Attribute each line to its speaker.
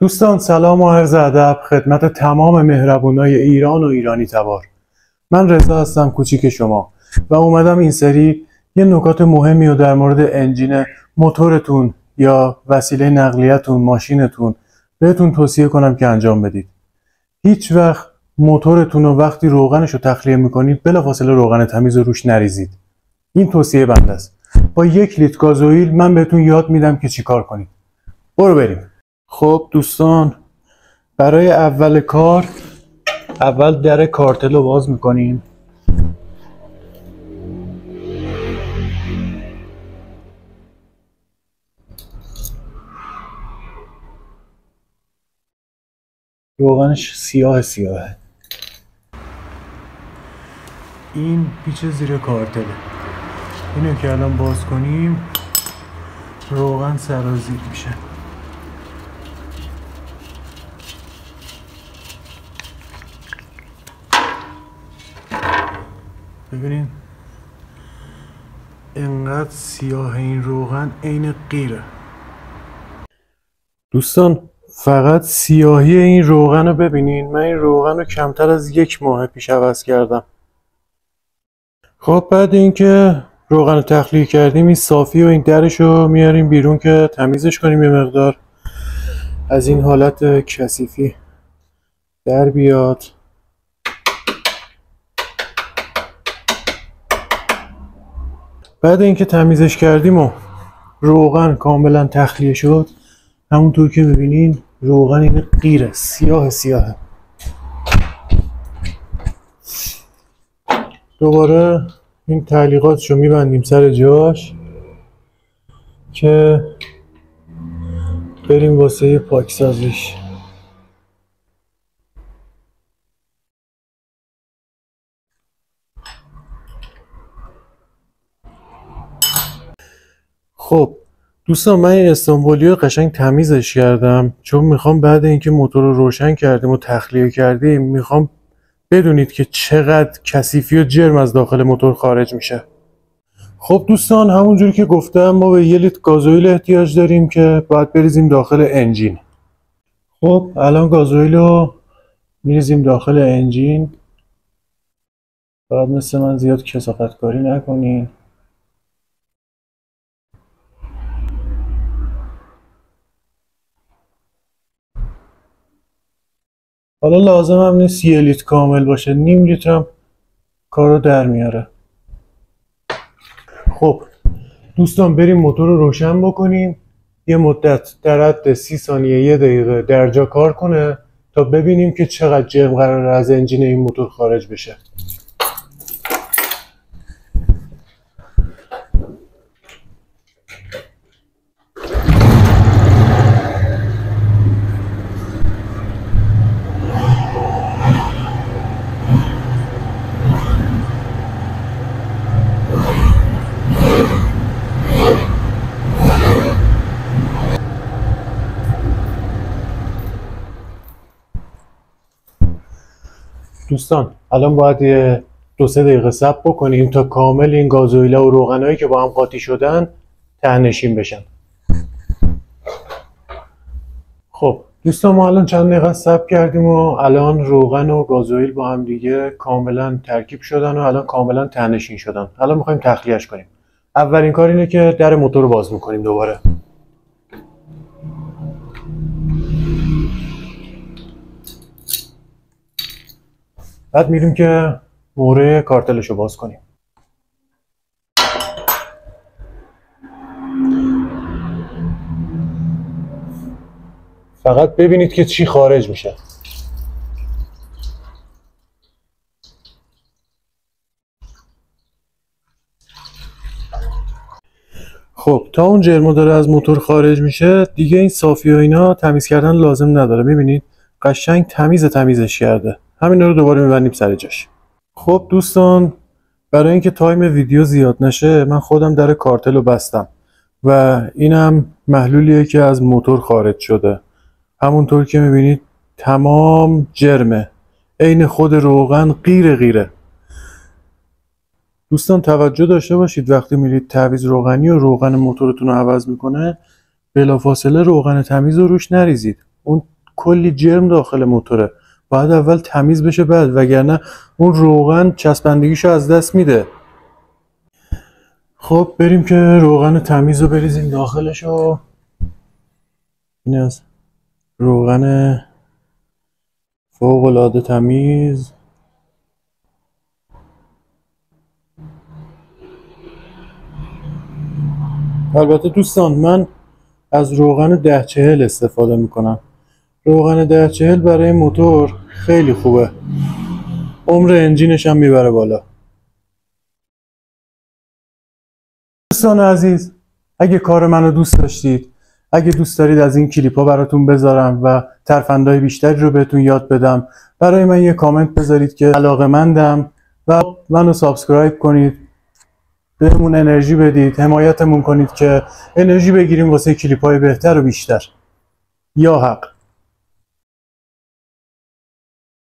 Speaker 1: دوستان سلام و عرض ادب خدمت تمام مهربونای ایران و ایرانی تبار. من رضا هستم کوچیک شما و اومدم این سری یه نکات مهمی رو در مورد انجین موتورتون یا وسیله نقلیتون ماشینتون بهتون توصیه کنم که انجام بدید. هیچ وقت موتورتون رو وقتی روغنش رو تخلیه میکنید بلافاصله روغن تمیز رو روش نریزید. این توصیه بنده است. با 1 لیتر گازوئیل من بهتون یاد میدم که چیکار کنید. برو بریم. خب دوستان، برای اول کار اول در کارتل رو باز میکنیم. روغنش سیاهه. این پیچ زیر کارتله. اینو که الان باز کنیم روغن سرازیر میشه. ببینید اینقدر سیاه این روغن عین قیره. دوستان فقط سیاهی این روغن رو ببینین. من این روغن رو کمتر از 1 ماه پیش عوض کردم. خب بعد اینکه روغن رو تخلیه کردیم این صافی و این درش رو میاریم بیرون که تمیزش کنیم. یه مقدار از این حالت کثیفی در بیاد. بعد اینکه تمیزش کردیم و روغن کاملا تخلیه شد، همونطور که میبینین روغن این قیره سیاهه. دوباره این تعلیقاتشو میبندیم سر جاش که بریم واسه پاکسازیش. خب دوستان من این استانبولی رو قشنگ تمیزش کردم چون میخوام بعد اینکه موتور رو روشن کردیم و تخلیه کردیم میخوام بدونید که چقدر کثیفی و جرم از داخل موتور خارج میشه. خب دوستان همونجوری که گفتم ما به 1 لیتر گازوئیل احتیاج داریم که باید بریزیم داخل انجین. خب الان گازوئیل رو میریزیم داخل انجین. باید مثل من زیاد کثافت کاری نکنین. حالا لازم هم نیست 1 لیتر کامل باشه، نیم لیتر هم کارو در میاره. خب دوستان بریم موتور رو روشن بکنیم یه مدت در حد 30 ثانیه 1 دقیقه در جا کار کنه تا ببینیم که چقدر جرم قراره از انجین این موتور خارج بشه. دوستان الان باید 2-3 دقیقه صبر بکنیم تا کامل این گازوئیل و روغنایی که با هم قاطی شدن ته‌نشین بشن. خب دوستان ما الان چند دقیقه صبر کردیم و الان روغن و گازوئیل با هم دیگه کاملا ترکیب شدن و الان کاملا ته‌نشین شدن. الان میخوایم تخلیه‌اش کنیم. اولین کار اینه که در موتور رو باز میکنیم دوباره. بعد میریم که موره کارتلش رو باز کنیم. فقط ببینید که چی خارج میشه. خب تا اون جرمو داره از موتور خارج میشه دیگه این صافی و اینا تمیز کردن لازم نداره. میبینید قشنگ تمیزش کرده. همین رو دوباره میبندیم سر جاش. خب دوستان برای اینکه تایم ویدیو زیاد نشه من خودم در کارتل رو بستم و اینم محلولیه که از موتور خارج شده. همونطور که میبینید تمام جرمه، عین خود روغن غیره. دوستان توجه داشته باشید وقتی میرید تعویض روغنی و روغن موتورتون رو عوض میکنه بلافاصله روغن تمیز رو روش نریزید. اون کلی جرم داخل موتوره، باید اول تمیز بشه بعد، وگرنه اون روغن چسبندگیشو از دست میده. خب بریم که روغن تمیز رو بریزیم داخلشو. این از روغن فوق العاده تمیز. البته دوستان من از روغن 1040 استفاده میکنم. روغن 1040 برای موتور خیلی خوبه، عمر انجینش هم میبره بالا. دوستان عزیز، اگه کار منو دوست داشتید، اگه دوست دارید از این کلیپ ها براتون بذارم و ترفندهای بیشتری رو بهتون یاد بدم، برای من یه کامنت بذارید که علاقه‌مندم و منو سابسکرایب کنید، بهمون انرژی بدید، حمایتمون کنید که انرژی بگیریم واسه کلیپ های بهتر و بیشتر. یا حق.